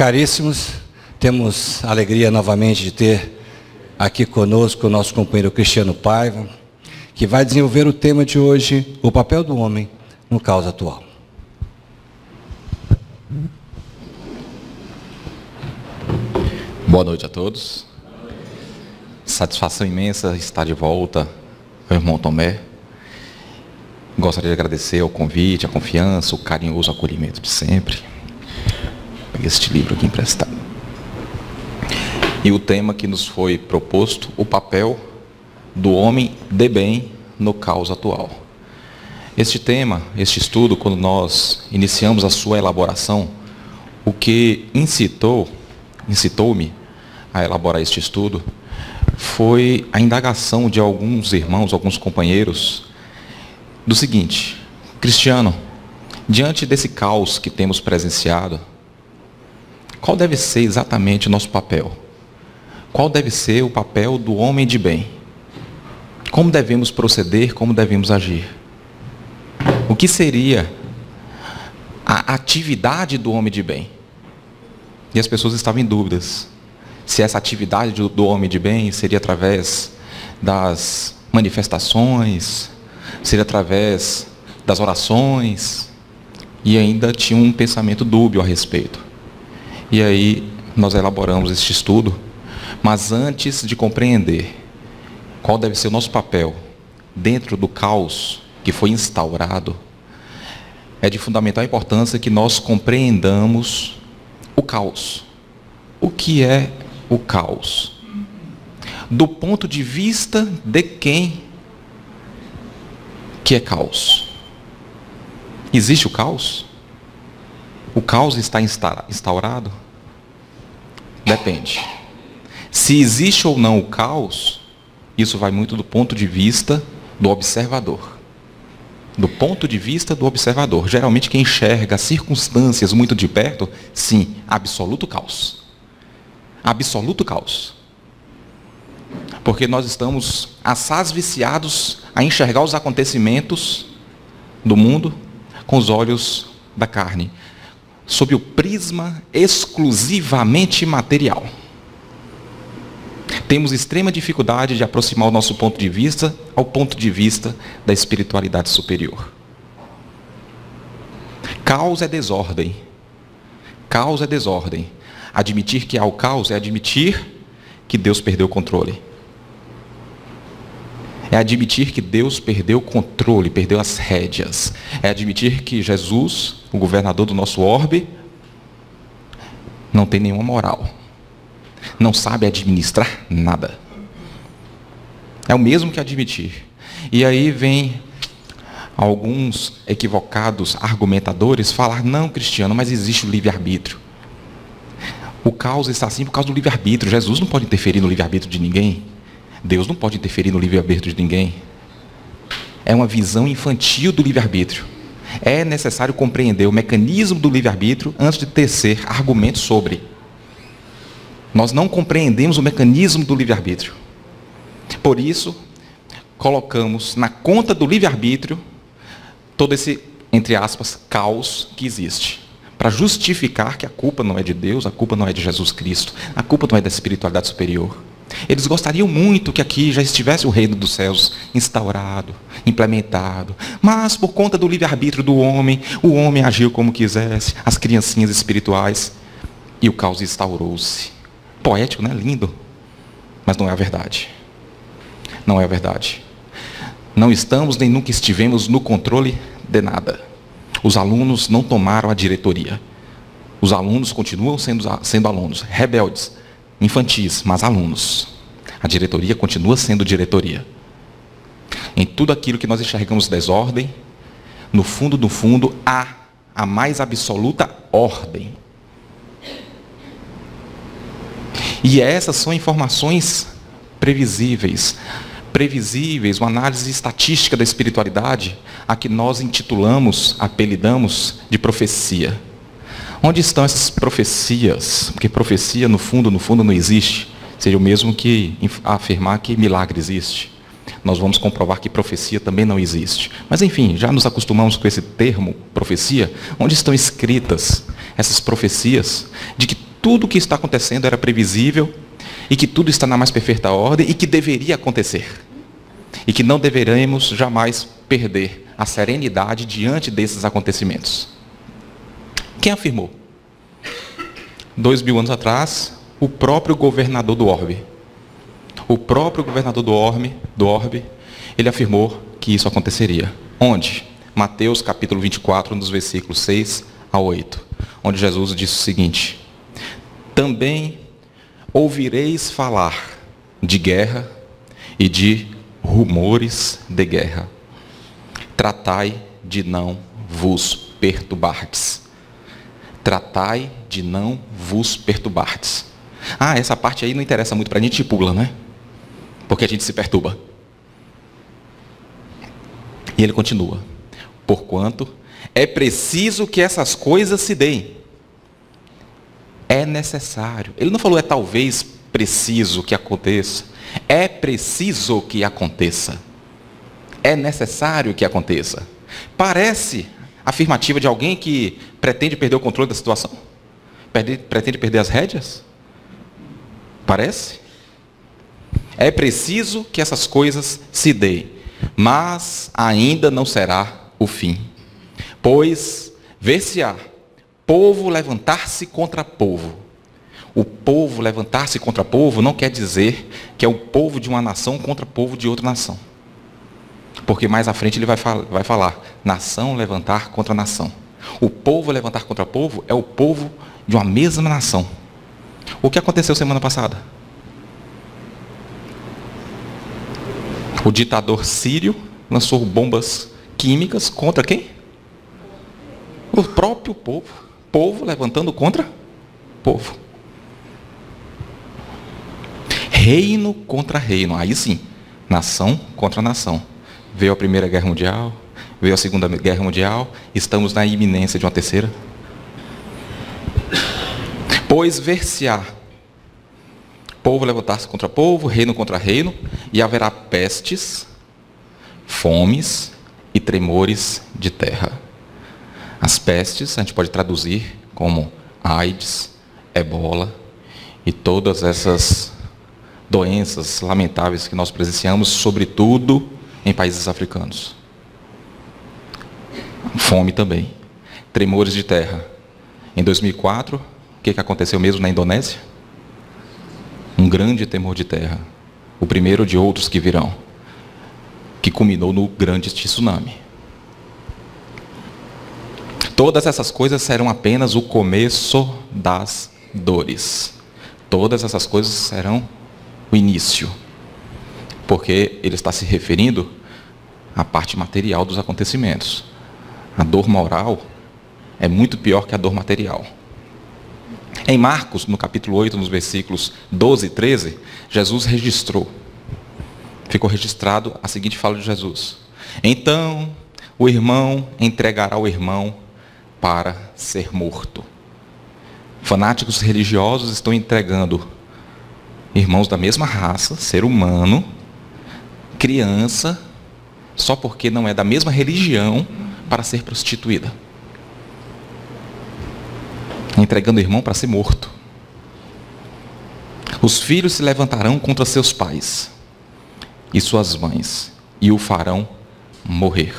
Caríssimos, temos a alegria novamente de ter aqui conosco o nosso companheiro Cristiano Paiva, que vai desenvolver o tema de hoje, o papel do homem no caos atual. Boa noite a todos. Satisfação imensa estar de volta, meu irmão Tomé. Gostaria de agradecer o convite, a confiança, o carinhoso acolhimento de sempre. Peguei este livro aqui emprestado. E o tema que nos foi proposto, o papel do homem de bem no caos atual. Este tema, este estudo, quando nós iniciamos a sua elaboração, o que incitou-me a elaborar este estudo foi a indagação de alguns irmãos, alguns companheiros, do seguinte: Cristiano, diante desse caos que temos presenciado, qual deve ser exatamente o nosso papel? Qual deve ser o papel do homem de bem? Como devemos proceder, como devemos agir? O que seria a atividade do homem de bem? E as pessoas estavam em dúvidas. Se essa atividade do homem de bem seria através das manifestações, seria através das orações, e ainda tinha um pensamento dúbio a respeito. E aí nós elaboramos este estudo, mas antes de compreender qual deve ser o nosso papel dentro do caos que foi instaurado, é de fundamental importância que nós compreendamos o caos. O que é o caos? Do ponto de vista de quem que é caos? Existe o caos? O caos está instaurado? Depende. Se existe ou não o caos, isso vai muito do ponto de vista do observador. Do ponto de vista do observador. Geralmente quem enxerga as circunstâncias muito de perto, sim, absoluto caos. Absoluto caos. Porque nós estamos assaz viciados a enxergar os acontecimentos do mundo com os olhos da carne, sob o prisma exclusivamente material. Temos extrema dificuldade de aproximar o nosso ponto de vista ao ponto de vista da espiritualidade superior. Caos é desordem. Caos é desordem. Admitir que há o caos é admitir que Deus perdeu o controle. É admitir que Deus perdeu o controle, perdeu as rédeas. É admitir que Jesus, o governador do nosso orbe, não tem nenhuma moral. Não sabe administrar nada. É o mesmo que admitir. E aí vem alguns equivocados argumentadores falar: não, Cristiano, mas existe o livre-arbítrio. O caos está assim por causa do livre-arbítrio. Jesus não pode interferir no livre-arbítrio de ninguém. Deus não pode interferir no livre-arbítrio de ninguém. É uma visão infantil do livre-arbítrio. É necessário compreender o mecanismo do livre-arbítrio antes de tecer argumentos sobre. Nós não compreendemos o mecanismo do livre-arbítrio. Por isso, colocamos na conta do livre-arbítrio todo esse, entre aspas, caos que existe. Para justificar que a culpa não é de Deus, a culpa não é de Jesus Cristo, a culpa não é da espiritualidade superior. Eles gostariam muito que aqui já estivesse o reino dos céus instaurado, implementado. Mas por conta do livre-arbítrio do homem, o homem agiu como quisesse, as criancinhas espirituais, e o caos instaurou-se. Poético, né? Lindo. Mas não é a verdade. Não é a verdade. Não estamos nem nunca estivemos no controle de nada. Os alunos não tomaram a diretoria. Os alunos continuam sendo alunos, rebeldes, infantis, mas alunos. A diretoria continua sendo diretoria. Em tudo aquilo que nós enxergamos desordem, no fundo, há a mais absoluta ordem. E essas são informações previsíveis, uma análise estatística da espiritualidade, a que nós intitulamos, apelidamos de profecia. Onde estão essas profecias? Porque profecia, no fundo, não existe. Seria o mesmo que afirmar que milagre existe. Nós vamos comprovar que profecia também não existe. Mas, enfim, já nos acostumamos com esse termo, profecia, onde estão escritas essas profecias de que tudo o que está acontecendo era previsível e que tudo está na mais perfeita ordem e que deveria acontecer. E que não deveremos jamais perder a serenidade diante desses acontecimentos. Quem afirmou? 2000 anos atrás, o próprio governador do orbe. O próprio governador do orbe, ele afirmou que isso aconteceria. Onde? Mateus capítulo 24, nos versículos 6 a 8. Onde Jesus disse o seguinte: também ouvireis falar de guerra e de rumores de guerra. Tratai de não vos perturbardes. Tratai de não vos perturbardes. Essa parte aí não interessa muito para a gente, pula, né? Porque a gente se perturba. E ele continua: porquanto é preciso que essas coisas se deem. É necessário. Ele não falou é talvez preciso que aconteça. É preciso que aconteça. É necessário que aconteça. Parece afirmativa de alguém que pretende perder o controle da situação? Pretende perder as rédeas? Parece? É preciso que essas coisas se deem, mas ainda não será o fim. Pois ver-se-á povo levantar-se contra povo. O povo levantar-se contra povo não quer dizer que é o povo de uma nação contra o povo de outra nação. Porque mais à frente ele vai falar, nação levantar contra nação. O povo levantar contra povo é o povo de uma mesma nação. O que aconteceu semana passada? O ditador sírio lançou bombas químicas contra quem? O próprio povo. Povo levantando contra povo. Reino contra reino. Aí sim, nação contra nação. Veio a Primeira Guerra Mundial, veio a Segunda Guerra Mundial, estamos na iminência de uma terceira. Pois ver-se-á povo levantar-se contra povo, reino contra reino, e haverá pestes, fomes e tremores de terra. As pestes a gente pode traduzir como AIDS, ebola e todas essas doenças lamentáveis que nós presenciamos, sobretudo em países africanos. Fome também. Tremores de terra. Em 2004, o que aconteceu mesmo na Indonésia? Um grande tremor de terra. O primeiro de outros que virão. Que culminou no grande tsunami. Todas essas coisas serão apenas o começo das dores. Todas essas coisas serão o início. Porque ele está se referindo à parte material dos acontecimentos. A dor moral é muito pior que a dor material. Em Marcos, no capítulo 8, nos versículos 12 e 13, Jesus registrou. Ficou registrado a seguinte fala de Jesus: então o irmão entregará o irmão para ser morto. Fanáticos religiosos estão entregando irmãos da mesma raça, ser humano, criança, só porque não é da mesma religião, para ser prostituída. Entregando o irmão para ser morto. Os filhos se levantarão contra seus pais e suas mães, e o farão morrer.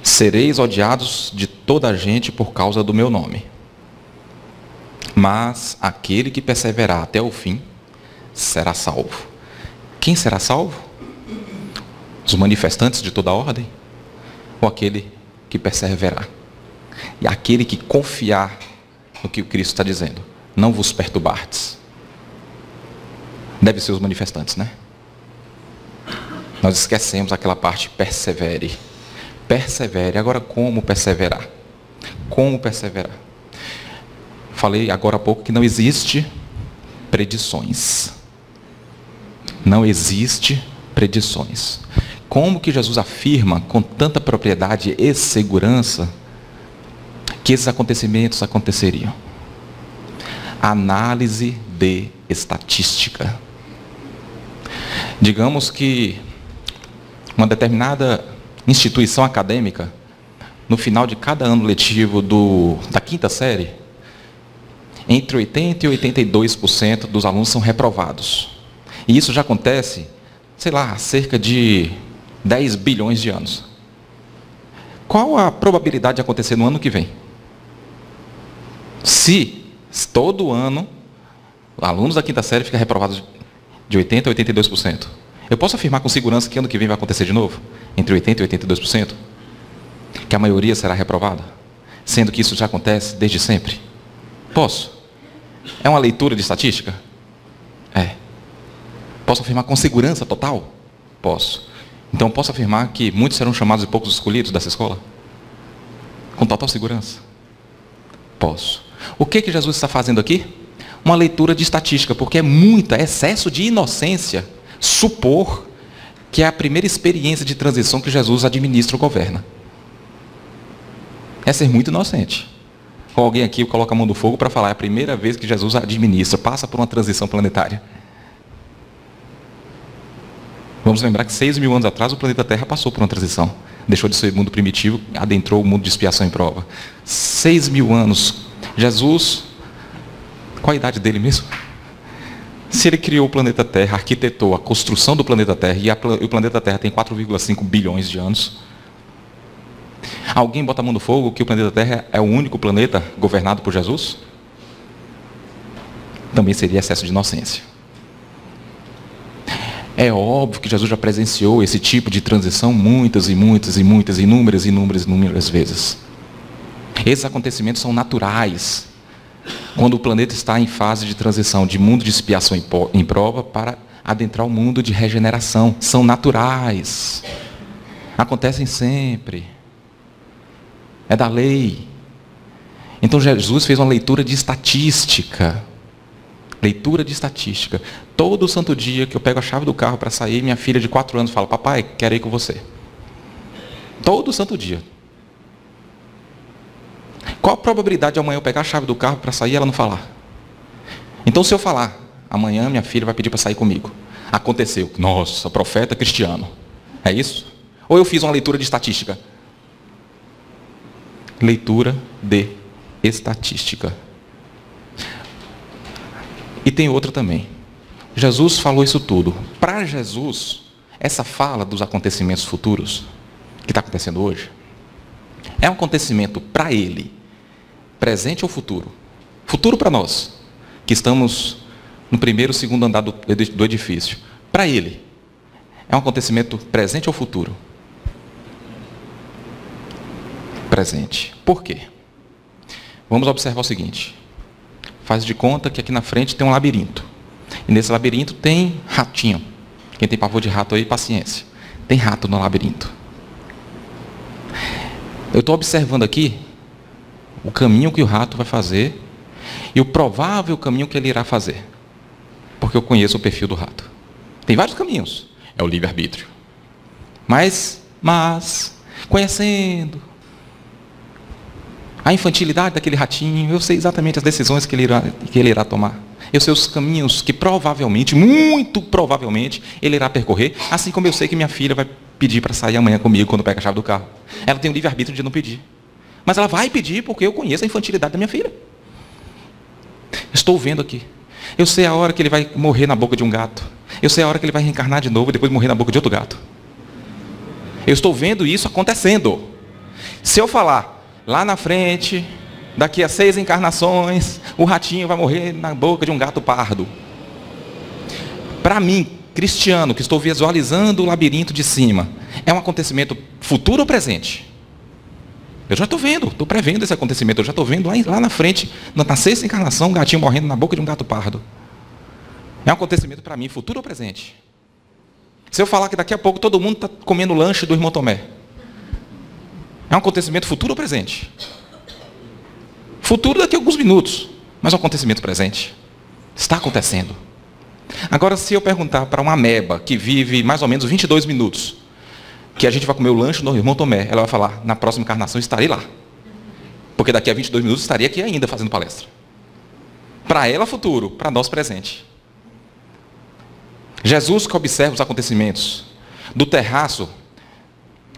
Sereis odiados de toda a gente por causa do meu nome. Mas aquele que perseverar até o fim será salvo. Quem será salvo? Os manifestantes de toda a ordem? Ou aquele que perseverar? E aquele que confiar no que o Cristo está dizendo. Não vos perturbardes. Deve ser os manifestantes, né? Nós esquecemos aquela parte, persevere. Persevere. Agora, como perseverar? Como perseverar? Falei agora há pouco que não existe predições. Não existe predições. Como que Jesus afirma com tanta propriedade e segurança que esses acontecimentos aconteceriam? Análise de estatística. Digamos que uma determinada instituição acadêmica, no final de cada ano letivo da quinta série, entre 80% e 82% dos alunos são reprovados. E isso já acontece, sei lá, há cerca de 10 bilhões de anos. Qual a probabilidade de acontecer no ano que vem? Se todo ano, alunos da quinta série ficam reprovados de 80% a 82%. Eu posso afirmar com segurança que ano que vem vai acontecer de novo? Entre 80% e 82%? Que a maioria será reprovada? Sendo que isso já acontece desde sempre? Posso? É uma leitura de estatística? É. Posso afirmar com segurança total? Posso. Então posso afirmar que muitos serão chamados e poucos escolhidos dessa escola? Com total segurança? Posso. O que Jesus está fazendo aqui? Uma leitura de estatística, porque é excesso de inocência supor que é a primeira experiência de transição que Jesus administra ou governa. É ser muito inocente. Ou alguém aqui coloca a mão no fogo para falar, é a primeira vez que Jesus administra, passa por uma transição planetária. Vamos lembrar que 6.000 anos atrás o planeta Terra passou por uma transição. Deixou de ser mundo primitivo, adentrou o mundo de expiação e prova. 6.000 anos. Jesus, qual a idade dele mesmo? Se ele criou o planeta Terra, arquitetou a construção do planeta Terra, e o planeta Terra tem 4,5 bilhões de anos, alguém bota a mão no fogo que o planeta Terra é o único planeta governado por Jesus? Também seria excesso de inocência. É óbvio que Jesus já presenciou esse tipo de transição muitas, inúmeras vezes. Esses acontecimentos são naturais. Quando o planeta está em fase de transição de mundo de expiação em prova para adentrar o mundo de regeneração. São naturais. Acontecem sempre. É da lei. Então Jesus fez uma leitura de estatística. Leitura de estatística. Todo santo dia que eu pego a chave do carro para sair, minha filha de 4 anos fala, papai, quero ir com você. Todo santo dia. Qual a probabilidade de amanhã eu pegar a chave do carro para sair e ela não falar? Então se eu falar, amanhã minha filha vai pedir para sair comigo. Aconteceu. Nossa, profeta cristiano. É isso? Ou eu fiz uma leitura de estatística? Leitura de estatística. E tem outra também. Jesus falou isso tudo. Para Jesus, essa fala dos acontecimentos futuros, que está acontecendo hoje, é um acontecimento para ele, presente ou futuro? Futuro para nós, que estamos no primeiro ou segundo andar do edifício. Para ele, é um acontecimento presente ou futuro? Presente. Por quê? Vamos observar o seguinte. Faz de conta que aqui na frente tem um labirinto. E nesse labirinto tem ratinho. Quem tem pavor de rato aí, paciência. Tem rato no labirinto. Eu estou observando aqui o caminho que o rato vai fazer e o provável caminho que ele irá fazer. Porque eu conheço o perfil do rato. Tem vários caminhos. É o livre-arbítrio. Mas, conhecendo a infantilidade daquele ratinho, eu sei exatamente as decisões que ele irá tomar. Eu sei os caminhos que provavelmente, muito provavelmente, ele irá percorrer, assim como eu sei que minha filha vai pedir para sair amanhã comigo quando pega a chave do carro. Ela tem o livre-arbítrio de não pedir. Mas ela vai pedir porque eu conheço a infantilidade da minha filha. Estou vendo aqui. Eu sei a hora que ele vai morrer na boca de um gato. Eu sei a hora que ele vai reencarnar de novo e depois morrer na boca de outro gato. Eu estou vendo isso acontecendo. Se eu falar, lá na frente, daqui a 6 encarnações, o ratinho vai morrer na boca de um gato pardo. Para mim, cristiano, que estou visualizando o labirinto de cima, é um acontecimento futuro ou presente? Eu já estou vendo, estou prevendo esse acontecimento, eu já estou vendo lá na frente, na 6ª encarnação, um gatinho morrendo na boca de um gato pardo. É um acontecimento para mim, futuro ou presente? Se eu falar que daqui a pouco todo mundo está comendo o lanche do irmão Tomé, é um acontecimento futuro ou presente? Futuro daqui a alguns minutos, mas um acontecimento presente. Está acontecendo. Agora, se eu perguntar para uma ameba que vive mais ou menos 22 minutos, que a gente vai comer o lanche do irmão Tomé, ela vai falar, na próxima encarnação estarei lá. Porque daqui a 22 minutos estaria aqui ainda fazendo palestra. Para ela, futuro, para nós, presente. Jesus que observa os acontecimentos do terraço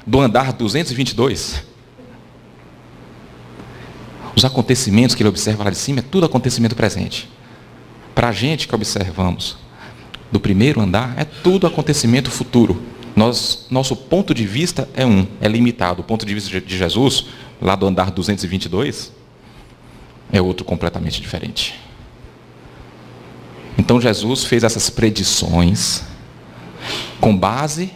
do andar 222. Os acontecimentos que ele observa lá de cima é tudo acontecimento presente. Para a gente que observamos do primeiro andar, é tudo acontecimento futuro. Nosso ponto de vista é limitado. O ponto de vista de Jesus, lá do andar 222, é outro completamente diferente. Então Jesus fez essas predições com base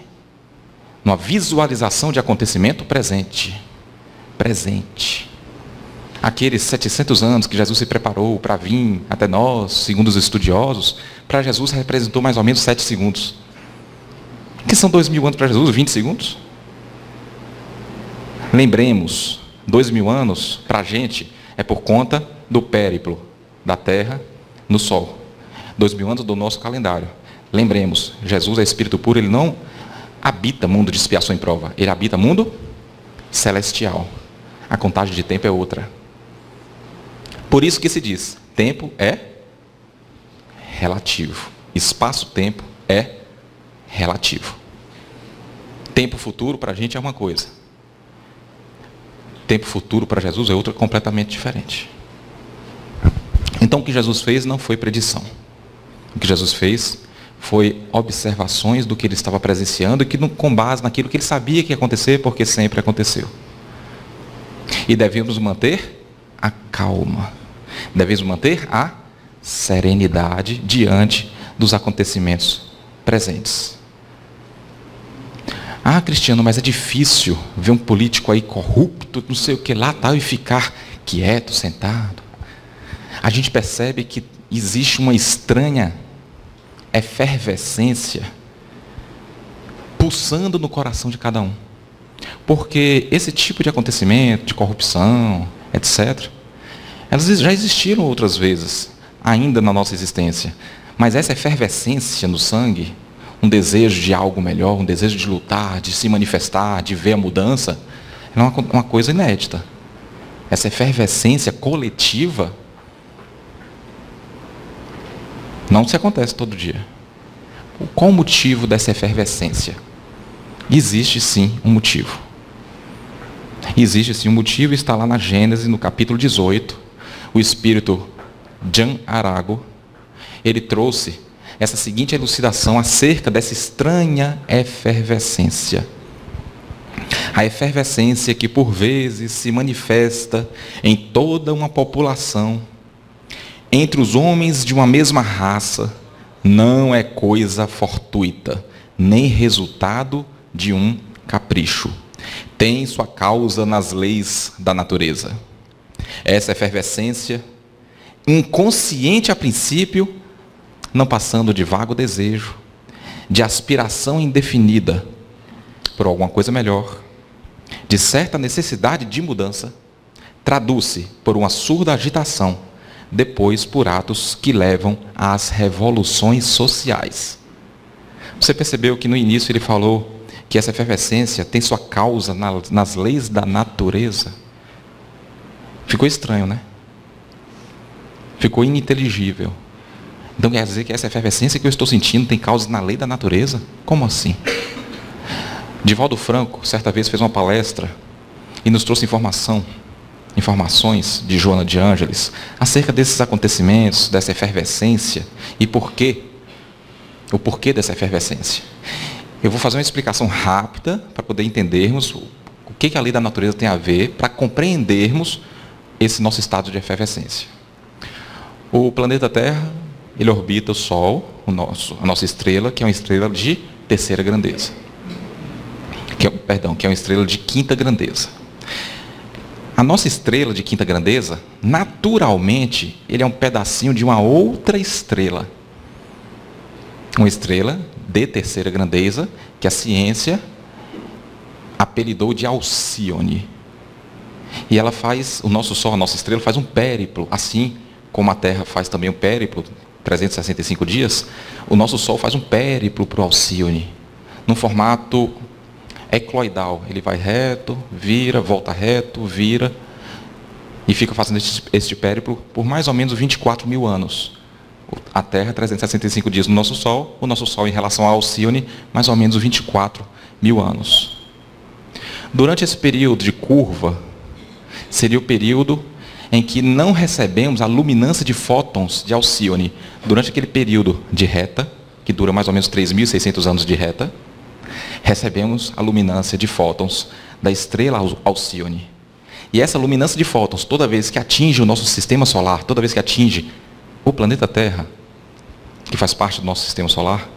numa visualização de acontecimento presente. Presente. Aqueles 700 anos que Jesus se preparou para vir até nós, segundo os estudiosos, para Jesus representou mais ou menos 7 segundos. O que são 2000 anos para Jesus? 20 segundos? Lembremos, 2000 anos para a gente é por conta do périplo da Terra no Sol. 2000 anos do nosso calendário. Lembremos, Jesus é Espírito puro, ele não habita mundo de expiação e prova, ele habita mundo celestial. A contagem de tempo é outra. Por isso que se diz, tempo é relativo. Espaço-tempo é relativo. Tempo futuro para a gente é uma coisa. Tempo futuro para Jesus é outra completamente diferente. Então o que Jesus fez não foi predição. O que Jesus fez foi observações do que ele estava presenciando e que com base naquilo que ele sabia que ia acontecer, porque sempre aconteceu. E devemos manter a calma. Devemos manter a serenidade diante dos acontecimentos presentes. Ah, Cristiano, mas é difícil ver um político aí corrupto, não sei o que lá, tal, e ficar quieto, sentado. A gente percebe que existe uma estranha efervescência pulsando no coração de cada um. Porque esse tipo de acontecimento, de corrupção, etc., elas já existiram outras vezes, ainda na nossa existência. Mas essa efervescência no sangue, um desejo de algo melhor, um desejo de lutar, de se manifestar, de ver a mudança, é uma coisa inédita. Essa efervescência coletiva não se acontece todo dia. Qual o motivo dessa efervescência? Existe sim um motivo. Existe sim um motivo, está lá na Gênesis, no capítulo 18. O espírito Jan Arago, ele trouxe essa seguinte elucidação acerca dessa estranha efervescência. A efervescência que por vezes se manifesta em toda uma população, entre os homens de uma mesma raça, não é coisa fortuita, nem resultado de um capricho. Tem sua causa nas leis da natureza. Essa efervescência, inconsciente a princípio, não passando de vago desejo, de aspiração indefinida por alguma coisa melhor, de certa necessidade de mudança, traduz-se por uma surda agitação, depois por atos que levam às revoluções sociais. Você percebeu que no início ele falou que essa efervescência tem sua causa nas leis da natureza? Ficou estranho, né? Ficou ininteligível. Então quer dizer que essa efervescência que eu estou sentindo tem causa na lei da natureza? Como assim? Divaldo Franco, certa vez, fez uma palestra e nos trouxe informações de Joana de Ângeles acerca desses acontecimentos, dessa efervescência e o porquê dessa efervescência. Eu vou fazer uma explicação rápida para poder entendermos o que a lei da natureza tem a ver, para compreendermos esse nosso estado de efervescência. O planeta Terra, ele orbita o Sol, a nossa estrela, que é uma estrela de terceira grandeza. Que é uma estrela de quinta grandeza. A nossa estrela de quinta grandeza, naturalmente, ele é um pedacinho de uma outra estrela. Uma estrela de terceira grandeza, que a ciência apelidou de Alcíone. E ela faz, o nosso Sol, a nossa estrela, faz um périplo, assim como a Terra faz também um périplo, 365 dias, o nosso Sol faz um périplo para o Alcíone, num formato ecloidal. Ele vai reto, vira, volta reto, vira, e fica fazendo este périplo por mais ou menos 24 mil anos. A Terra, 365 dias no nosso Sol, o nosso Sol em relação ao Alcíone, mais ou menos 24 mil anos. Durante esse período de curva, seria o período em que não recebemos a luminância de fótons de Alcíone durante aquele período de reta, que dura mais ou menos 3.600 anos de reta, recebemos a luminância de fótons da estrela Alcíone. E essa luminância de fótons, toda vez que atinge o nosso sistema solar, toda vez que atinge o planeta Terra, que faz parte do nosso sistema solar,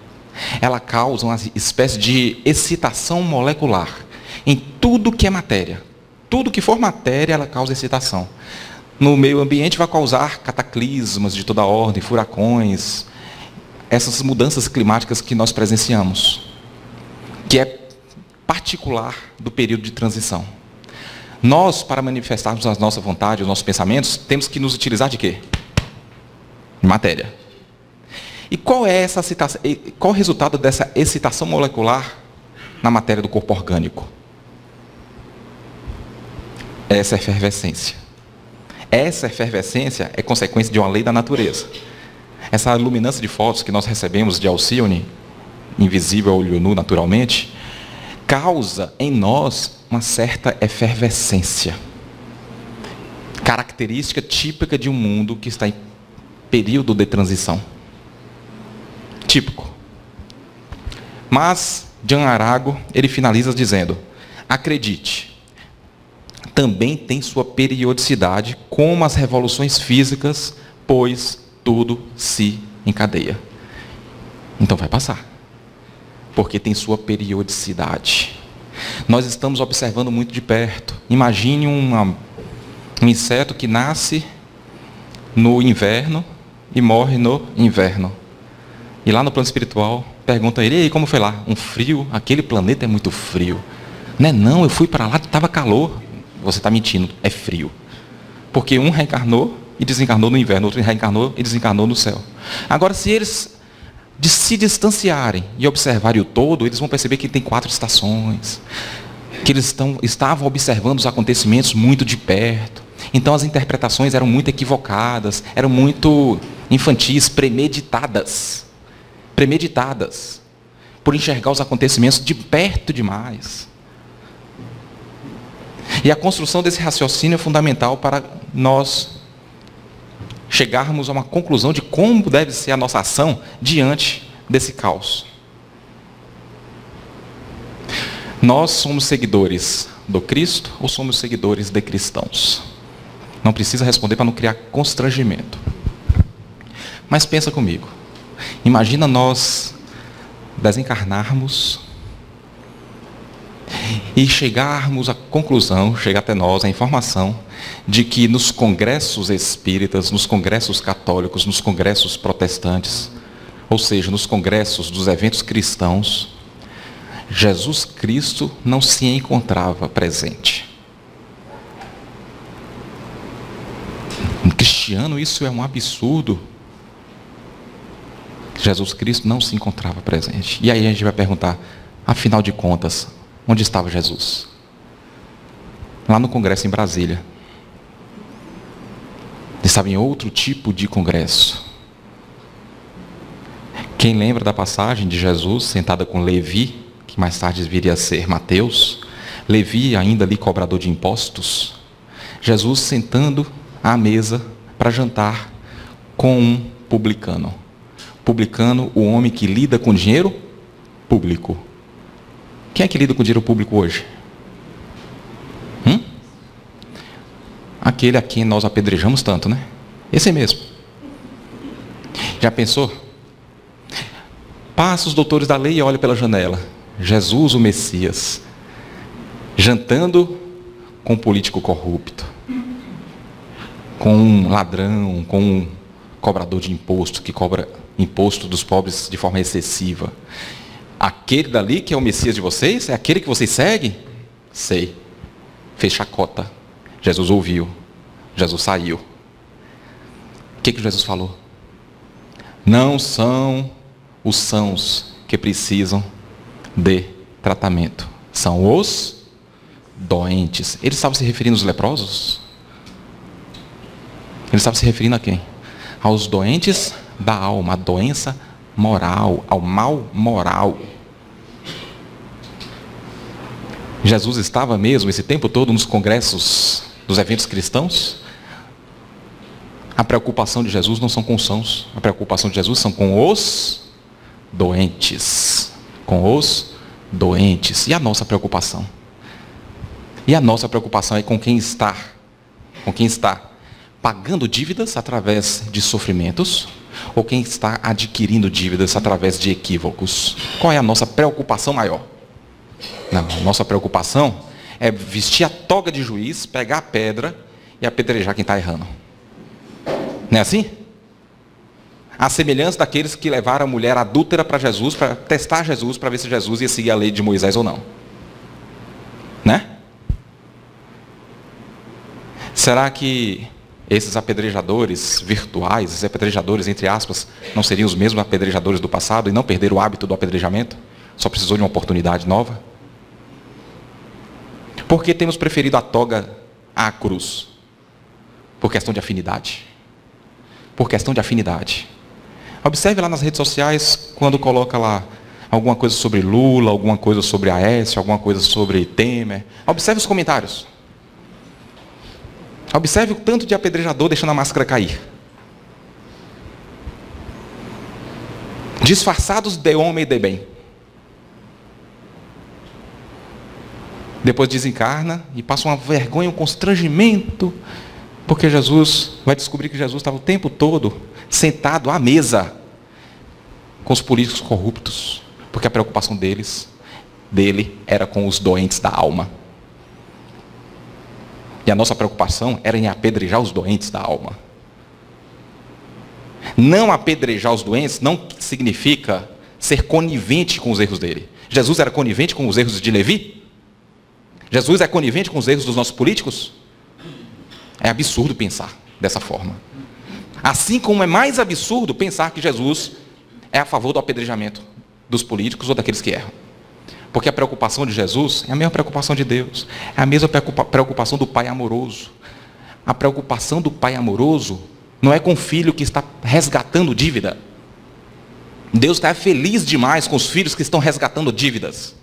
ela causa uma espécie de excitação molecular em tudo que é matéria. Tudo que for matéria, ela causa excitação. No meio ambiente vai causar cataclismas de toda ordem, furacões, essas mudanças climáticas que nós presenciamos, que é particular do período de transição. Nós, para manifestarmos a nossa vontade, os nossos pensamentos, temos que nos utilizar de quê? Matéria. E qual é essa excitação, qual o resultado dessa excitação molecular na matéria do corpo orgânico? Essa efervescência. Essa efervescência é consequência de uma lei da natureza. Essa luminância de fótons que nós recebemos de Alcíone, invisível a olho nu naturalmente, causa em nós uma certa efervescência. Característica típica de um mundo que está em período de transição. Típico. Mas, Jean Arago, ele finaliza dizendo: acredite, também tem sua periodicidade, como as revoluções físicas, pois tudo se encadeia. Então vai passar, porque tem sua periodicidade. Nós estamos observando muito de perto. Imagine um inseto que nasce no inverno e morre no inverno. E lá no plano espiritual, pergunta a ele: e aí, como foi lá? Um frio? Aquele planeta é muito frio. Não, eu fui para lá, estava calor. Você está mentindo, é frio. Porque um reencarnou e desencarnou no inverno, outro reencarnou e desencarnou no céu. Agora, se eles se distanciarem e observarem o todo, eles vão perceber que tem 4 estações, que eles estavam observando os acontecimentos muito de perto. Então as interpretações eram muito equivocadas, eram muito infantis, premeditadas, por enxergar os acontecimentos de perto demais. E a construção desse raciocínio é fundamental para nós chegarmos a uma conclusão de como deve ser a nossa ação diante desse caos. Nós somos seguidores do Cristo ou somos seguidores de cristãos? Não precisa responder para não criar constrangimento. Mas pensa comigo. Imagina nós desencarnarmos e chegarmos à conclusão, chegar até nós a informação de que nos congressos espíritas, nos congressos católicos, nos congressos protestantes, ou seja, nos congressos dos eventos cristãos, Jesus Cristo não se encontrava presente. Um cristiano, isso é um absurdo. Jesus Cristo não se encontrava presente. E aí a gente vai perguntar, afinal de contas, onde estava Jesus? Lá no congresso em Brasília. Ele estava em outro tipo de congresso. Quem lembra da passagem de Jesus sentada com Levi, que mais tarde viria a ser Mateus, Levi ainda ali cobrador de impostos, Jesus sentando à mesa para jantar com um publicano. Publicano, o homem que lida com dinheiro público. Quem é que lida com dinheiro público hoje? Aquele a quem nós apedrejamos tanto, né? Esse mesmo. Já pensou? Passa os doutores da lei e olha pela janela. Jesus, o Messias, jantando com um político corrupto, com um ladrão, com um cobrador de imposto, que cobra imposto dos pobres de forma excessiva. Aquele dali que é o Messias de vocês? É aquele que vocês seguem? Sei. Fez chacota. Jesus ouviu. Jesus saiu. O que Jesus falou? Não são os sãos que precisam de tratamento. São os doentes. Ele estava se referindo aos leprosos? Ele estava se referindo a quem? Aos doentes da alma, a doença moral, ao mal moral. Jesus estava mesmo esse tempo todo nos congressos dos eventos cristãos? A preocupação de Jesus não são com os sãos. A preocupação de Jesus são com os doentes. Com os doentes. E a nossa preocupação? E a nossa preocupação é com quem está. Com quem está pagando dívidas através de sofrimentos, ou quem está adquirindo dívidas através de equívocos. Qual é a nossa preocupação maior? Não, a nossa preocupação é vestir a toga de juiz, pegar a pedra e apedrejar quem está errando. Não é assim? A semelhança daqueles que levaram a mulher adúltera para Jesus, para testar Jesus, para ver se Jesus ia seguir a lei de Moisés ou não. Né? Será que esses apedrejadores virtuais, esses apedrejadores, entre aspas, não seriam os mesmos apedrejadores do passado e não perderam o hábito do apedrejamento? Só precisou de uma oportunidade nova? Por que temos preferido a toga à cruz? Por questão de afinidade. Por questão de afinidade. Observe lá nas redes sociais, quando coloca lá alguma coisa sobre Lula, alguma coisa sobre Aécio, alguma coisa sobre Temer. Observe os comentários. Observe o tanto de apedrejador deixando a máscara cair. Disfarçados de homem e de bem. Depois desencarna e passa uma vergonha, um constrangimento, porque Jesus vai descobrir que Jesus estava o tempo todo sentado à mesa com os políticos corruptos, porque a preocupação dele era com os doentes da alma. E a nossa preocupação era em apedrejar os doentes da alma. Não apedrejar os doentes não significa ser conivente com os erros dele. Jesus era conivente com os erros de Levi? Jesus é conivente com os erros dos nossos políticos? É absurdo pensar dessa forma. Assim como é mais absurdo pensar que Jesus é a favor do apedrejamento dos políticos ou daqueles que erram. Porque a preocupação de Jesus é a mesma preocupação de Deus. É a mesma preocupação do Pai amoroso. A preocupação do Pai amoroso não é com o filho que está resgatando dívida. Deus está feliz demais com os filhos que estão resgatando dívidas.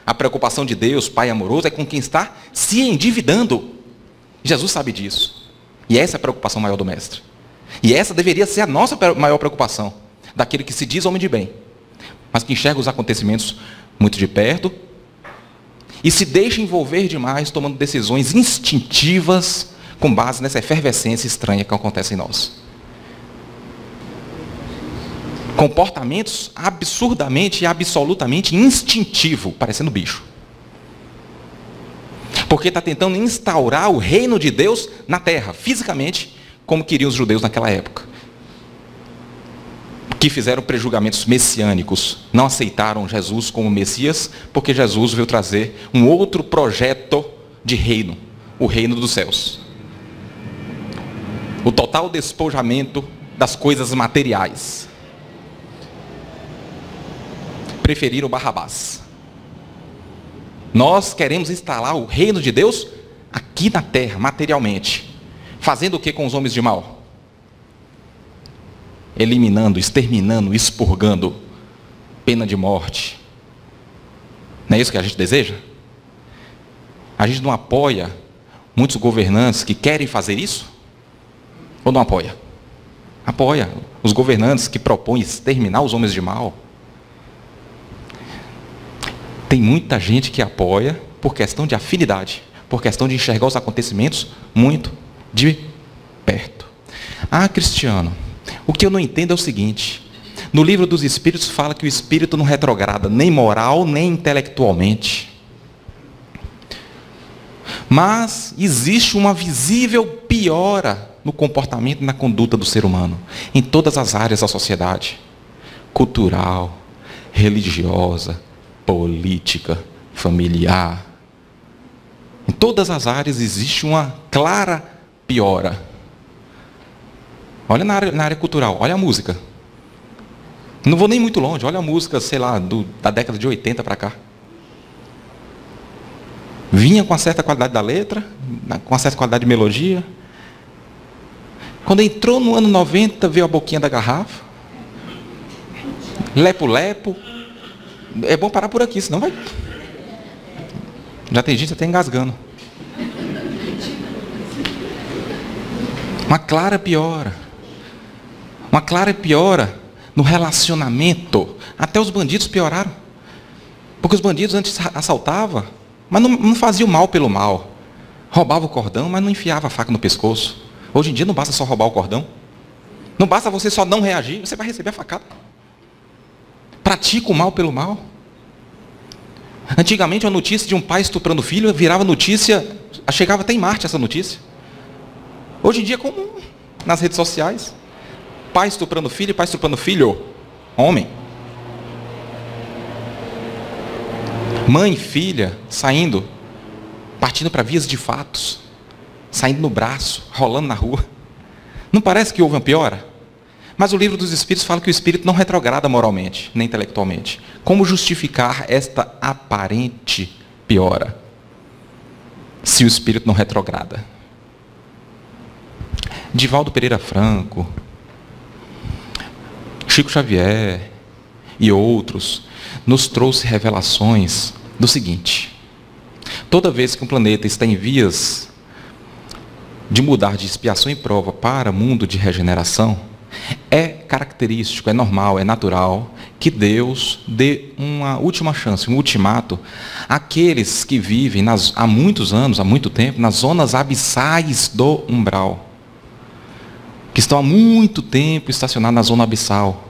A preocupação de Deus, Pai amoroso, é com quem está se endividando. Jesus sabe disso. E essa é a preocupação maior do Mestre. E essa deveria ser a nossa maior preocupação. Daquele que se diz homem de bem, mas que enxerga os acontecimentos muito de perto e se deixa envolver demais, tomando decisões instintivas com base nessa efervescência estranha que acontece em nós. Comportamentos absurdamente e absolutamente instintivos, parecendo bicho. Porque está tentando instaurar o reino de Deus na terra, fisicamente, como queriam os judeus naquela época. Que fizeram prejulgamentos messiânicos, não aceitaram Jesus como Messias, porque Jesus veio trazer um outro projeto de reino, o reino dos céus. O total despojamento das coisas materiais. Preferiram Barrabás. Nós queremos instalar o reino de Deus aqui na terra, materialmente. Fazendo o que com os homens de mal? Eliminando, exterminando, expurgando, pena de morte. Não é isso que a gente deseja? A gente não apoia muitos governantes que querem fazer isso? Ou não apoia? Apoia os governantes que propõem exterminar os homens de mal. Tem muita gente que apoia por questão de afinidade, por questão de enxergar os acontecimentos muito de perto. Ah, Cristiano, o que eu não entendo é o seguinte: no livro dos Espíritos fala que o Espírito não retrograda nem moral nem intelectualmente. Mas existe uma visível piora no comportamento e na conduta do ser humano, em todas as áreas da sociedade. Cultural, religiosa, política, familiar. Em todas as áreas existe uma clara piora. Olha na área cultural, olha a música. Não vou nem muito longe, olha a música, sei lá, da década de 80 para cá. Vinha com uma certa qualidade da letra, com uma certa qualidade de melodia. Quando entrou no ano 90, veio a boquinha da garrafa. Lepo-lepo. É bom parar por aqui, senão vai... Já tem gente até engasgando. Uma clara piora. Uma clara piora no relacionamento. Até os bandidos pioraram. Porque os bandidos antes assaltavam, mas não faziam mal pelo mal. Roubava o cordão, mas não enfiava a faca no pescoço. Hoje em dia não basta só roubar o cordão. Não basta você só não reagir, você vai receber a facada. Pratica o mal pelo mal. Antigamente a notícia de um pai estuprando o filho virava notícia, chegava até em Marte essa notícia. Hoje em dia é comum, nas redes sociais. Pai estuprando filho, pai estuprando filho. Homem. Mãe e filha saindo, partindo para vias de fatos, saindo no braço, rolando na rua. Não parece que houve uma piora? Mas o livro dos Espíritos fala que o Espírito não retrograda moralmente, nem intelectualmente. Como justificar esta aparente piora, se o Espírito não retrograda? Divaldo Pereira Franco, Chico Xavier e outros nos trouxe revelações do seguinte: toda vez que um planeta está em vias de mudar de expiação e prova para mundo de regeneração, é característico, é normal, é natural que Deus dê uma última chance, um ultimato àqueles que vivem há muitos anos, há muito tempo, nas zonas abissais do umbral, que estão há muito tempo estacionados na zona abissal,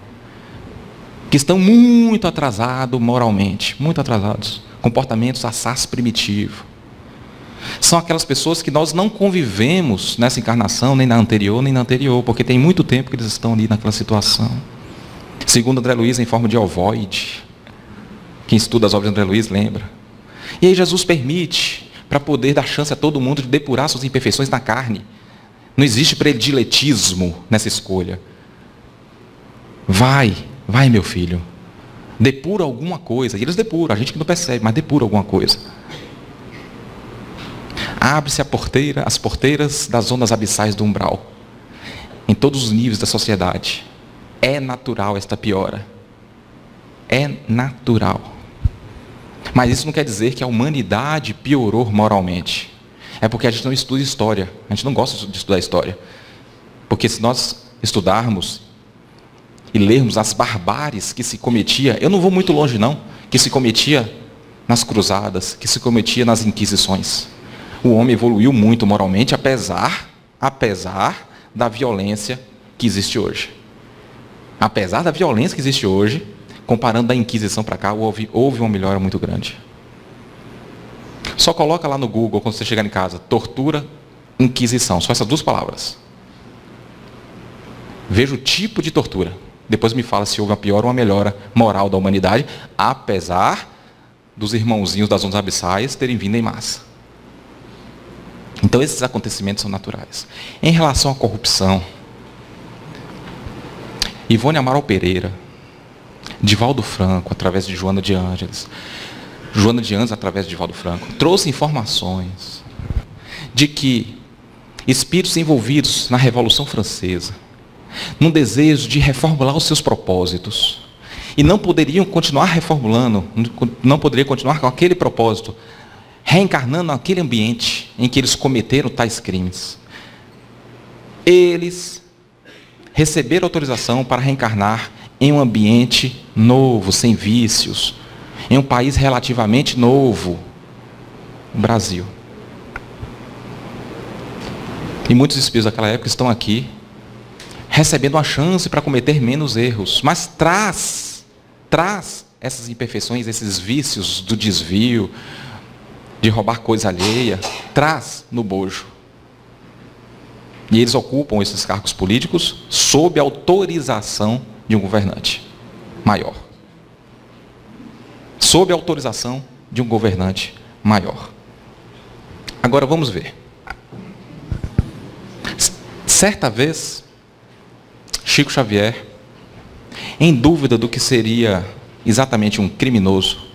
que estão muito atrasados moralmente, muito atrasados, comportamentos assaz primitivos. São aquelas pessoas que nós não convivemos nessa encarnação, nem na anterior, porque tem muito tempo que eles estão ali naquela situação. Segundo André Luiz, em forma de ovoide. Quem estuda as obras de André Luiz lembra. E aí Jesus permite, para poder dar chance a todo mundo de depurar suas imperfeições na carne. Não existe prediletismo nessa escolha. Vai meu filho. Depura alguma coisa. E eles depuram, a gente que não percebe, mas depura alguma coisa. Abre-se as porteiras das zonas abissais do umbral, em todos os níveis da sociedade. É natural esta piora. É natural. Mas isso não quer dizer que a humanidade piorou moralmente. É porque a gente não estuda história. A gente não gosta de estudar história. Porque se nós estudarmos e lermos as barbáries que se cometia, eu não vou muito longe não, que se cometia nas cruzadas, que se cometia nas inquisições. O homem evoluiu muito moralmente, apesar da violência que existe hoje. Apesar da violência que existe hoje, comparando da Inquisição para cá, houve uma melhora muito grande. Só coloca lá no Google, quando você chegar em casa, tortura, Inquisição, só essas duas palavras. Veja o tipo de tortura. Depois me fala se houve uma piora ou uma melhora moral da humanidade, apesar dos irmãozinhos das zonas abissais terem vindo em massa. Então esses acontecimentos são naturais. Em relação à corrupção, Ivone Amaral Pereira, Divaldo Franco, através de Joana de Ângeles, através de Divaldo Franco, trouxe informações de que espíritos envolvidos na Revolução Francesa, num desejo de reformular os seus propósitos, e não poderiam continuar reformulando, não poderiam continuar com aquele propósito, reencarnando naquele ambiente em que eles cometeram tais crimes. Eles receberam autorização para reencarnar em um ambiente novo, sem vícios, em um país relativamente novo, o Brasil. E muitos espíritos daquela época estão aqui, recebendo uma chance para cometer menos erros, mas traz essas imperfeições, esses vícios do desvio, de roubar coisa alheia, traz no bojo. E eles ocupam esses cargos políticos sob a autorização de um governante maior. Sob a autorização de um governante maior. Agora vamos ver. Certa vez, Chico Xavier, em dúvida do que seria exatamente um criminoso,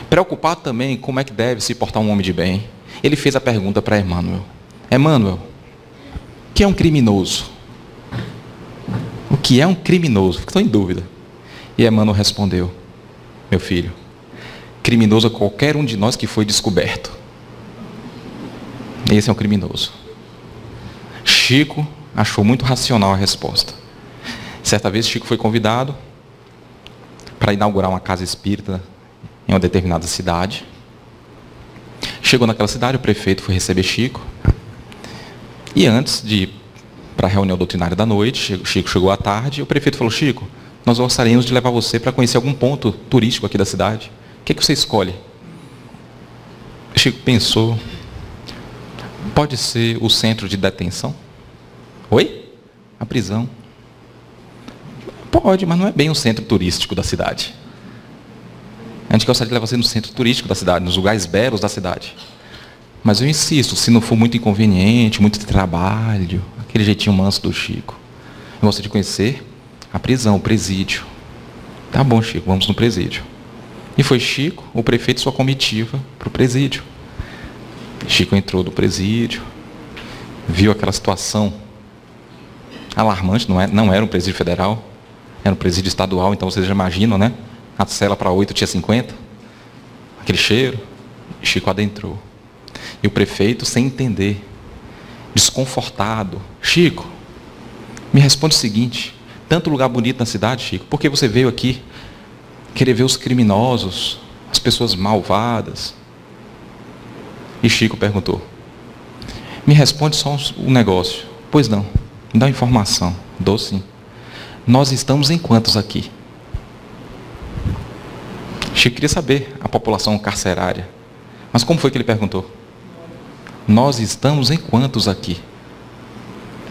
preocupado também com como é que deve se portar um homem de bem, ele fez a pergunta para Emmanuel: Emmanuel, o que é um criminoso? O que é um criminoso? Estou em dúvida. E Emmanuel respondeu: meu filho, criminoso é qualquer um de nós que foi descoberto. Esse é um criminoso. Chico achou muito racional a resposta. Certa vez, Chico foi convidado para inaugurar uma casa espírita em uma determinada cidade. Chegou naquela cidade, o prefeito foi receber Chico. E antes de ir para a reunião doutrinária da noite, Chico chegou à tarde, e o prefeito falou: Chico, nós gostaríamos de levar você para conhecer algum ponto turístico aqui da cidade. O que você escolhe? Chico pensou: pode ser o centro de detenção? Oi? A prisão. Pode, mas não é bem o centro turístico da cidade. A gente gostaria de levar você no centro turístico da cidade, nos lugares belos da cidade. Mas eu insisto, se não for muito inconveniente, muito trabalho, aquele jeitinho manso do Chico, eu gostaria de conhecer a prisão, o presídio. Tá bom, Chico, vamos no presídio. E foi Chico, o prefeito e sua comitiva, para o presídio. Chico entrou no presídio, viu aquela situação alarmante, não era um presídio federal, era um presídio estadual, então vocês já imaginam, né? A cela para 8 tinha 50, aquele cheiro. Chico adentrou. E o prefeito, sem entender, desconfortado: Chico, me responde o seguinte: tanto lugar bonito na cidade, Chico, por que você veio aqui querer ver os criminosos, as pessoas malvadas? E Chico perguntou: me responde só um negócio. Pois não, me dá uma informação. Dou sim. Nós estamos em quantos aqui? Chico queria saber a população carcerária. Mas como foi que ele perguntou? Nós estamos em quantos aqui?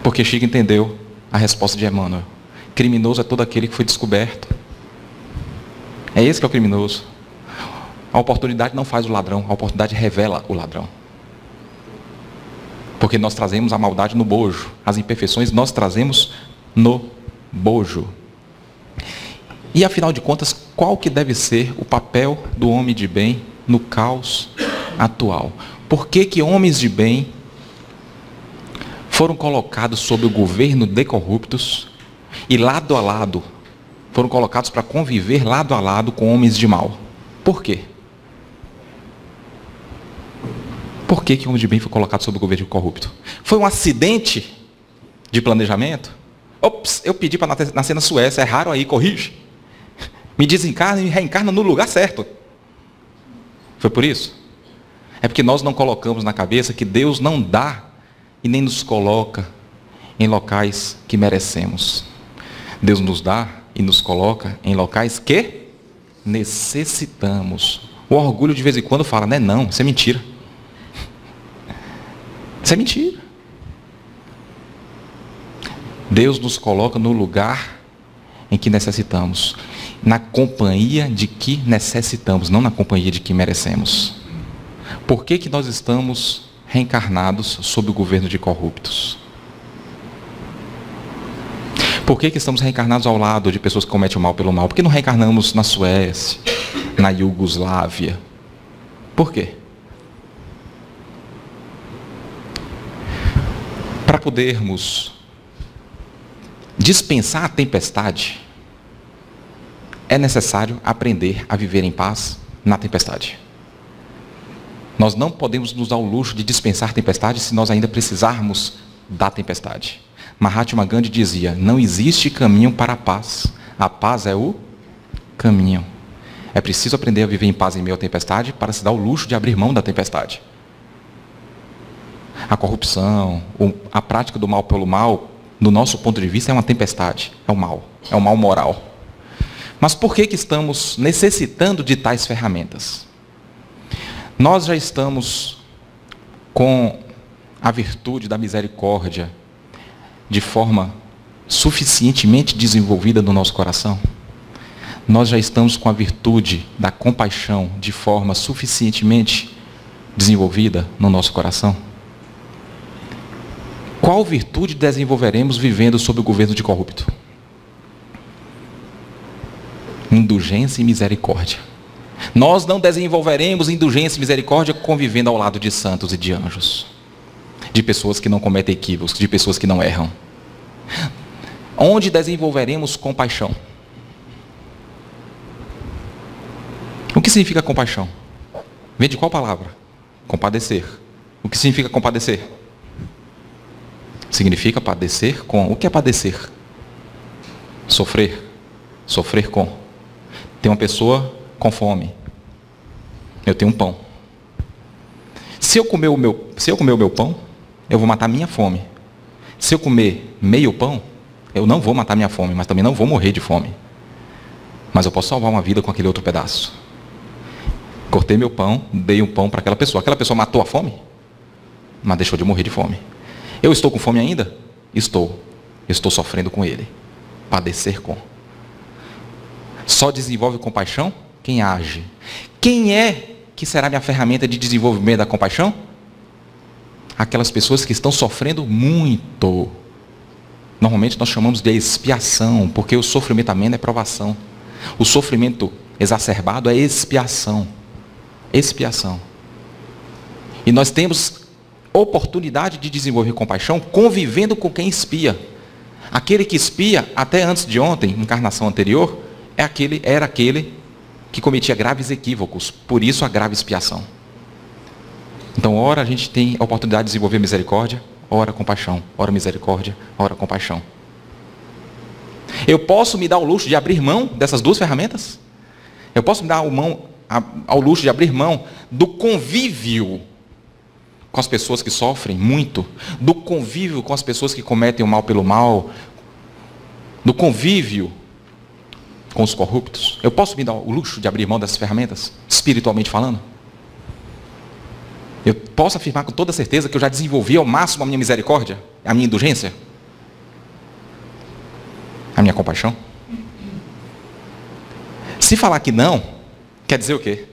Porque Chico entendeu a resposta de Emmanuel: criminoso é todo aquele que foi descoberto. É esse que é o criminoso. A oportunidade não faz o ladrão, a oportunidade revela o ladrão. Porque nós trazemos a maldade no bojo, as imperfeições nós trazemos no bojo. E afinal de contas, qual que deve ser o papel do homem de bem no caos atual? Por que homens de bem foram colocados sob o governo de corruptos e lado a lado foram colocados para conviver lado a lado com homens de mal? Por quê? Por que o homem de bem foi colocado sob o governo de corrupto? Foi um acidente de planejamento? Ops, eu pedi para nascer na Suécia, é raro aí, corrige. Me desencarna e me reencarna no lugar certo. Foi por isso? É porque nós não colocamos na cabeça que Deus não dá e nem nos coloca em locais que merecemos. Deus nos dá e nos coloca em locais que necessitamos. O orgulho de vez em quando fala: não, isso é mentira. Isso é mentira. Deus nos coloca no lugar em que necessitamos, na companhia de que necessitamos, não na companhia de que merecemos. Por que nós estamos reencarnados sob o governo de corruptos? Por que estamos reencarnados ao lado de pessoas que cometem o mal pelo mal? Por que não reencarnamos na Suécia, na Iugoslávia? Por quê? Para podermos dispensar a tempestade, é necessário aprender a viver em paz na tempestade. Nós não podemos nos dar o luxo de dispensar tempestade se nós ainda precisarmos da tempestade. Mahatma Gandhi dizia: não existe caminho para a paz é o caminho. É preciso aprender a viver em paz em meio à tempestade para se dar o luxo de abrir mão da tempestade. A corrupção, a prática do mal pelo mal, do nosso ponto de vista, é uma tempestade, é um mal moral. Mas por que estamos necessitando de tais ferramentas? Nós já estamos com a virtude da misericórdia de forma suficientemente desenvolvida no nosso coração? Nós já estamos com a virtude da compaixão de forma suficientemente desenvolvida no nosso coração? Qual virtude desenvolveremos vivendo sob o governo de corrupto? Indulgência e misericórdia. Nós não desenvolveremos indulgência e misericórdia convivendo ao lado de santos e de anjos, de pessoas que não cometem equívocos, de pessoas que não erram. Onde desenvolveremos compaixão? O que significa compaixão? Vem de qual palavra? Compadecer. O que significa compadecer? significa padecer com. O que é padecer? Sofrer. Sofrer com. Tem uma pessoa com fome. Eu tenho um pão. Se eu comer o meu pão, eu vou matar a minha fome. Se eu comer meio pão, eu não vou matar minha fome, mas também não vou morrer de fome. Mas eu posso salvar uma vida com aquele outro pedaço. Cortei meu pão, dei um pão para aquela pessoa. Aquela pessoa matou a fome, mas deixou de morrer de fome. Eu estou com fome ainda? Estou. Eu estou sofrendo com ele. Padecer com. Só desenvolve compaixão quem age. Quem é que será minha ferramenta de desenvolvimento da compaixão? Aquelas pessoas que estão sofrendo muito. Normalmente nós chamamos de expiação, porque o sofrimento também não é provação. O sofrimento exacerbado é expiação. Expiação. E nós temos oportunidade de desenvolver compaixão convivendo com quem expia. Aquele que expia, até antes de ontem, encarnação anterior, era aquele que cometia graves equívocos. Por isso a grave expiação. Então, ora a gente tem a oportunidade de desenvolver misericórdia, ora compaixão, ora misericórdia, ora compaixão. Eu posso me dar o luxo de abrir mão dessas duas ferramentas? Eu posso me dar ao luxo de abrir mão do convívio com as pessoas que sofrem muito, do convívio com as pessoas que cometem o mal pelo mal, do convívio com os corruptos? Eu posso me dar o luxo de abrir mão dessas ferramentas, espiritualmente falando? Eu posso afirmar com toda certeza que eu já desenvolvi ao máximo a minha misericórdia, a minha indulgência, a minha compaixão? Se falar que não, quer dizer o quê?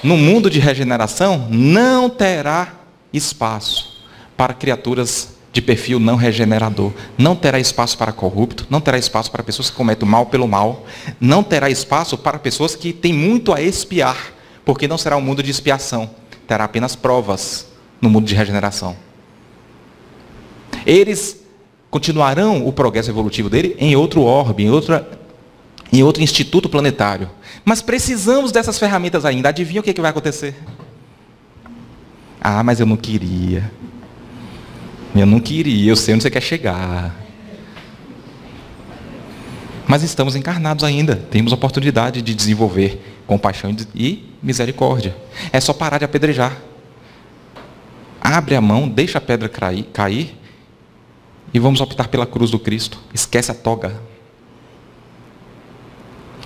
No mundo de regeneração não terá espaço para criaturas de perfil não regenerador. Não terá espaço para corrupto, não terá espaço para pessoas que cometem o mal pelo mal, não terá espaço para pessoas que têm muito a expiar, porque não será um mundo de expiação. Terá apenas provas no mundo de regeneração. Eles continuarão o progresso evolutivo dele em outro orbe, em outro instituto planetário. Mas precisamos dessas ferramentas ainda. Adivinha o que vai acontecer? Ah, mas eu não queria. Eu sei onde você quer chegar. Mas estamos encarnados ainda. Temos a oportunidade de desenvolver compaixão e misericórdia. É só parar de apedrejar. Abre a mão, deixa a pedra cair e vamos optar pela cruz do Cristo. Esquece a toga.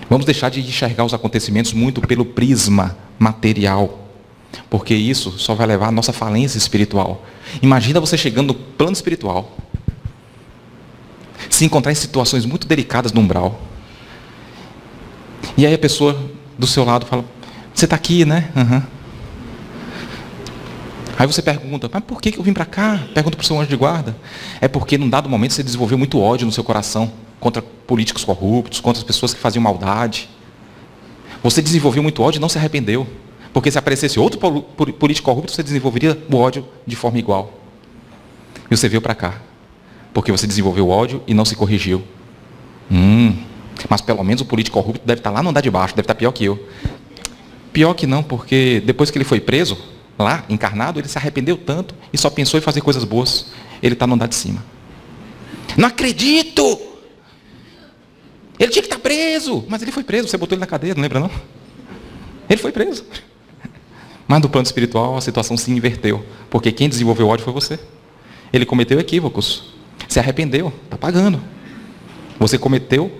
Vamos deixar de enxergar os acontecimentos muito pelo prisma material, porque isso só vai levar à nossa falência espiritual. Imagina você chegando no plano espiritual, se encontrar em situações muito delicadas no umbral, e aí a pessoa do seu lado fala: você está aqui, né? Uhum. Aí você pergunta: mas por que eu vim para cá? Pergunta para o seu anjo de guarda. É porque num dado momento você desenvolveu muito ódio no seu coração contra políticos corruptos, contra as pessoas que faziam maldade. Você desenvolveu muito ódio e não se arrependeu. Porque se aparecesse outro político corrupto, você desenvolveria o ódio de forma igual. E você veio para cá porque você desenvolveu ódio e não se corrigiu. Mas pelo menos o político corrupto deve estar lá no andar de baixo, deve estar pior que eu. Pior que não, porque depois que ele foi preso, lá, encarnado, ele se arrependeu tanto e só pensou em fazer coisas boas. Ele está no andar de cima. Não acredito! Ele tinha que estar preso, mas ele foi preso, você botou ele na cadeia, não lembra não? Ele foi preso. Mas no plano espiritual a situação se inverteu, porque quem desenvolveu ódio foi você. Ele cometeu equívocos, se arrependeu, está pagando. Você cometeu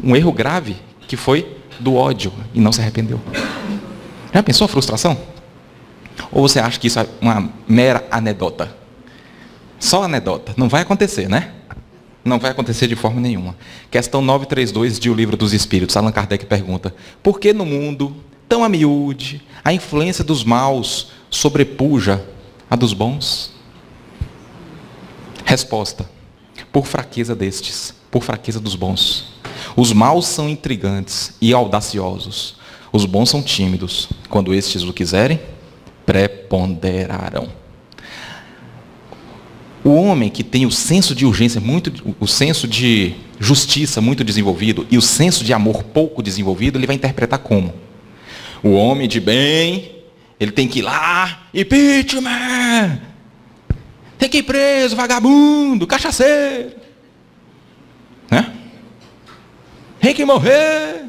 um erro grave, que foi do ódio, e não se arrependeu. Já pensou a frustração? Ou você acha que isso é uma mera anedota? Só anedota, não vai acontecer, né? Não vai acontecer de forma nenhuma. Questão 932 de O Livro dos Espíritos, Allan Kardec pergunta: por que no mundo, tão a miúde, a influência dos maus sobrepuja a dos bons? Resposta: por fraqueza destes, por fraqueza dos bons. Os maus são intrigantes e audaciosos. Os bons são tímidos. Quando estes o quiserem, preponderarão. O homem que tem o senso de urgência, o senso de justiça muito desenvolvido e o senso de amor pouco desenvolvido, ele vai interpretar como? O homem de bem, ele tem que ir lá, impeachment. Tem que ir preso, vagabundo, cachaceiro. Né? Tem que morrer.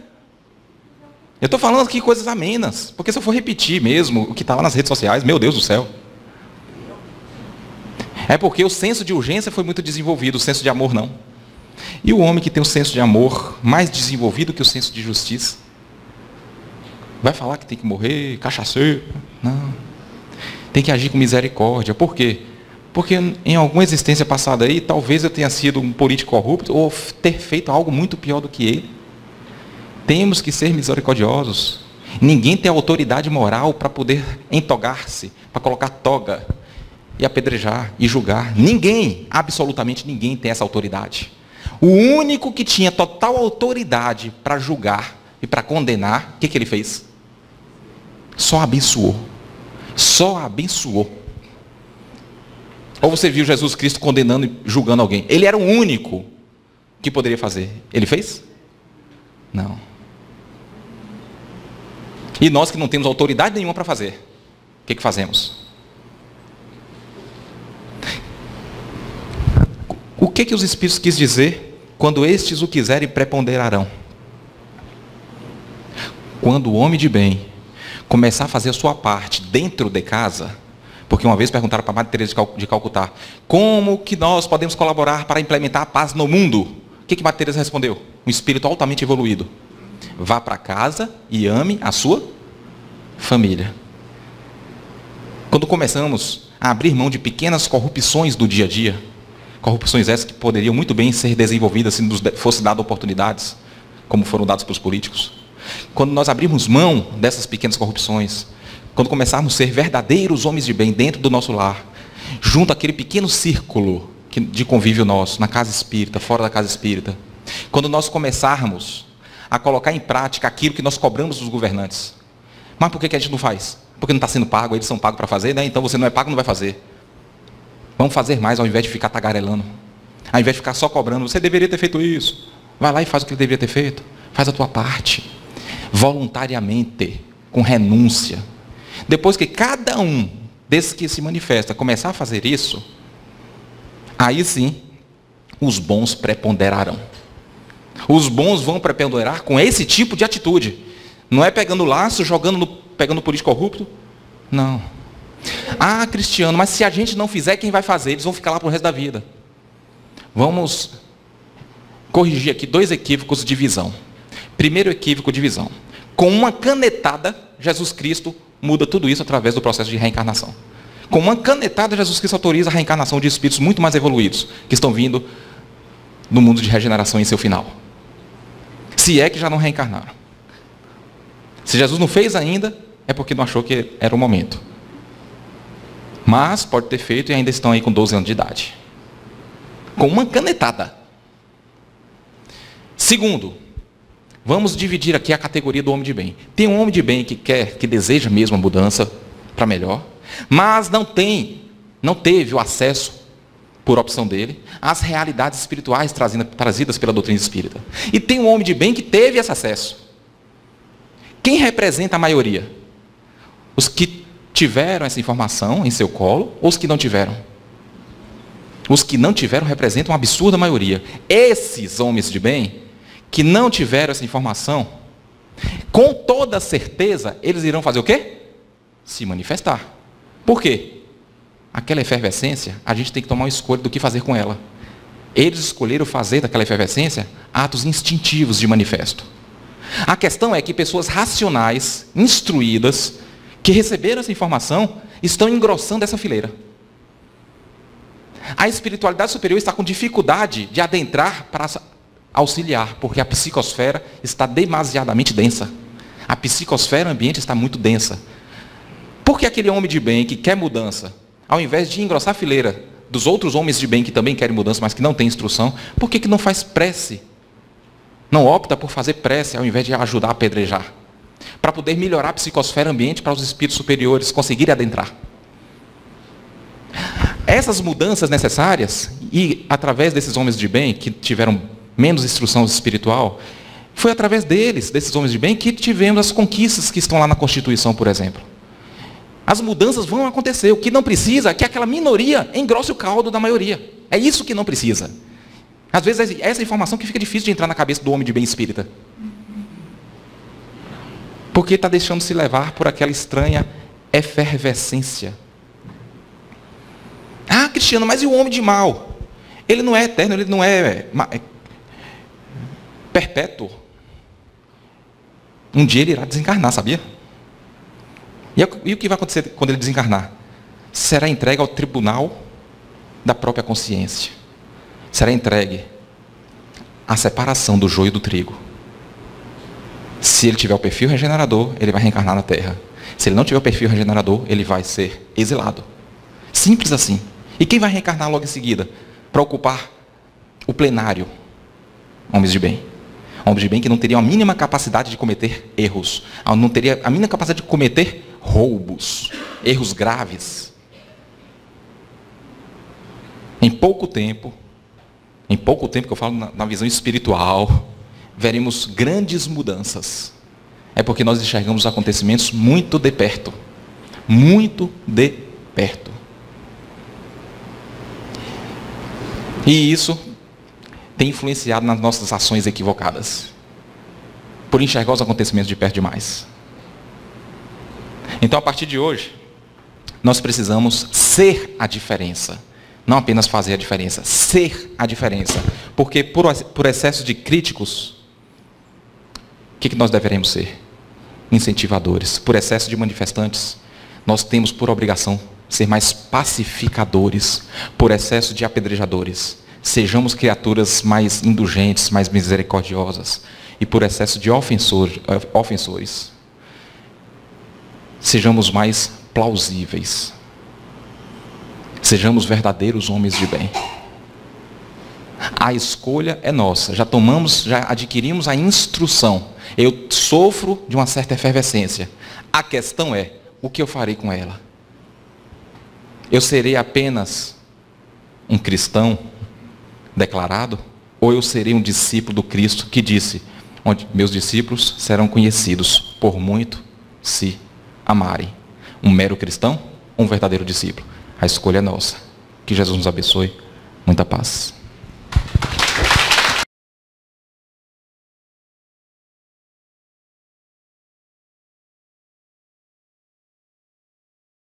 Eu estou falando aqui coisas amenas, porque se eu for repetir mesmo o que está lá nas redes sociais, meu Deus do céu. É porque o senso de urgência foi muito desenvolvido, o senso de amor não. E o homem que tem o senso de amor mais desenvolvido que o senso de justiça, vai falar que tem que morrer, cachaceiro? Não. Tem que agir com misericórdia. Por quê? Porque em alguma existência passada aí, talvez eu tenha sido um político corrupto ou ter feito algo muito pior do que ele. Temos que ser misericordiosos. Ninguém tem autoridade moral para poder entogar-se, para colocar toga e apedrejar e julgar. Ninguém, absolutamente ninguém tem essa autoridade. O único que tinha total autoridade para julgar e para condenar, o que ele fez? Só abençoou. Só abençoou. Ou você viu Jesus Cristo condenando e julgando alguém? Ele era o único que poderia fazer. Ele fez? Não. E nós que não temos autoridade nenhuma para fazer, o que fazemos? O que os Espíritos quis dizer quando estes o quiserem preponderarão? Quando o homem de bem começar a fazer a sua parte dentro de casa, porque uma vez perguntaram para a Madre Teresa de Calcutá, como que nós podemos colaborar para implementar a paz no mundo? O que Madre Teresa respondeu? Um espírito altamente evoluído. Vá para casa e ame a sua família. Quando começamos a abrir mão de pequenas corrupções do dia a dia, corrupções essas que poderiam muito bem ser desenvolvidas se nos fosse dado oportunidades, como foram dadas pelos políticos. Quando nós abrirmos mão dessas pequenas corrupções, quando começarmos a ser verdadeiros homens de bem dentro do nosso lar, junto àquele pequeno círculo de convívio nosso, na casa espírita, fora da casa espírita, quando nós começarmos a colocar em prática aquilo que nós cobramos dos governantes. Mas por que a gente não faz? Porque não está sendo pago, eles são pagos para fazer, né? Então você não é pago, não vai fazer. Vamos fazer mais ao invés de ficar tagarelando. Ao invés de ficar só cobrando, você deveria ter feito isso. Vai lá e faz o que ele deveria ter feito. Faz a tua parte. Voluntariamente, com renúncia. Depois que cada um desses que se manifesta começar a fazer isso, aí sim, os bons preponderarão. Os bons vão preponderar com esse tipo de atitude. Não é pegando laço, pegando político corrupto. Não. Ah, Cristiano, mas se a gente não fizer, quem vai fazer? Eles vão ficar lá para o resto da vida. Vamos corrigir aqui 2 equívocos de visão. Primeiro equívoco de visão. Com uma canetada, Jesus Cristo muda tudo isso através do processo de reencarnação. Com uma canetada, Jesus Cristo autoriza a reencarnação de espíritos muito mais evoluídos, que estão vindo no mundo de regeneração em seu final. Se é que já não reencarnaram. Se Jesus não fez ainda, é porque não achou que era o momento. Mas pode ter feito e ainda estão aí com 12 anos de idade. Com uma canetada. Segundo, vamos dividir aqui a categoria do homem de bem. Tem um homem de bem que deseja mesmo a mudança para melhor, mas não teve o acesso, por opção dele, às realidades espirituais trazidas pela doutrina espírita. E tem um homem de bem que teve esse acesso. Quem representa a maioria? Os que tiveram essa informação em seu colo ou os que não tiveram? Os que não tiveram representam uma absurda maioria. Esses homens de bem que não tiveram essa informação, com toda certeza, eles irão fazer o quê? Se manifestar. Por quê? Aquela efervescência, a gente tem que tomar uma escolha do que fazer com ela. Eles escolheram fazer daquela efervescência atos instintivos de manifesto. A questão é que pessoas racionais, instruídas, que receberam essa informação, estão engrossando essa fileira. A espiritualidade superior está com dificuldade de adentrar para auxiliar, porque a psicosfera está demasiadamente densa. A psicosfera ambiente está muito densa. Por que aquele homem de bem que quer mudança, ao invés de engrossar a fileira dos outros homens de bem que também querem mudança, mas que não têm instrução, por que não faz prece? Não opta por fazer prece ao invés de ajudar a apedrejar? Para poder melhorar a psicosfera ambiente para os espíritos superiores conseguirem adentrar. Essas mudanças necessárias, e através desses homens de bem que tiveram menos instrução espiritual, foi através desses homens de bem, que tivemos as conquistas que estão lá na Constituição, por exemplo. As mudanças vão acontecer. O que não precisa é que aquela minoria engrosse o caldo da maioria. É isso que não precisa. Às vezes é essa informação que fica difícil de entrar na cabeça do homem de bem espírita. Porque está deixando se levar por aquela estranha efervescência. Ah, Cristiano, mas e o homem de mal? Ele não é eterno, ele não é perpétuo. Um dia ele irá desencarnar, sabia? E o que vai acontecer quando ele desencarnar? Será entregue ao tribunal da própria consciência. Será entregue à separação do joio do trigo. Se ele tiver o perfil regenerador, ele vai reencarnar na Terra. Se ele não tiver o perfil regenerador, ele vai ser exilado. Simples assim. E quem vai reencarnar logo em seguida? Para ocupar o plenário? Homens de bem. Homens de bem que não teriam a mínima capacidade de cometer erros. Não teria a mínima capacidade de cometer roubos. Erros graves. Em pouco tempo que eu falo na visão espiritual, veremos grandes mudanças. É porque nós enxergamos os acontecimentos muito de perto. Muito de perto. E isso tem influenciado nas nossas ações equivocadas. Por enxergar os acontecimentos de perto demais. Então, a partir de hoje, nós precisamos ser a diferença. Não apenas fazer a diferença, ser a diferença. Porque por excesso de críticos, o que nós deveremos ser? Incentivadores. Por excesso de manifestantes, nós temos por obrigação ser mais pacificadores. Por excesso de apedrejadores, sejamos criaturas mais indulgentes, mais misericordiosas. E por excesso de ofensores, sejamos mais plausíveis. Sejamos verdadeiros homens de bem. A escolha é nossa. Já adquirimos a instrução. Eu sofro de uma certa efervescência. A questão é, o que eu farei com ela? Eu serei apenas um cristão declarado? Ou eu serei um discípulo do Cristo que disse, onde meus discípulos serão conhecidos por muito se amarem? Um mero cristão ou um verdadeiro discípulo? A escolha é nossa. Que Jesus nos abençoe. Muita paz.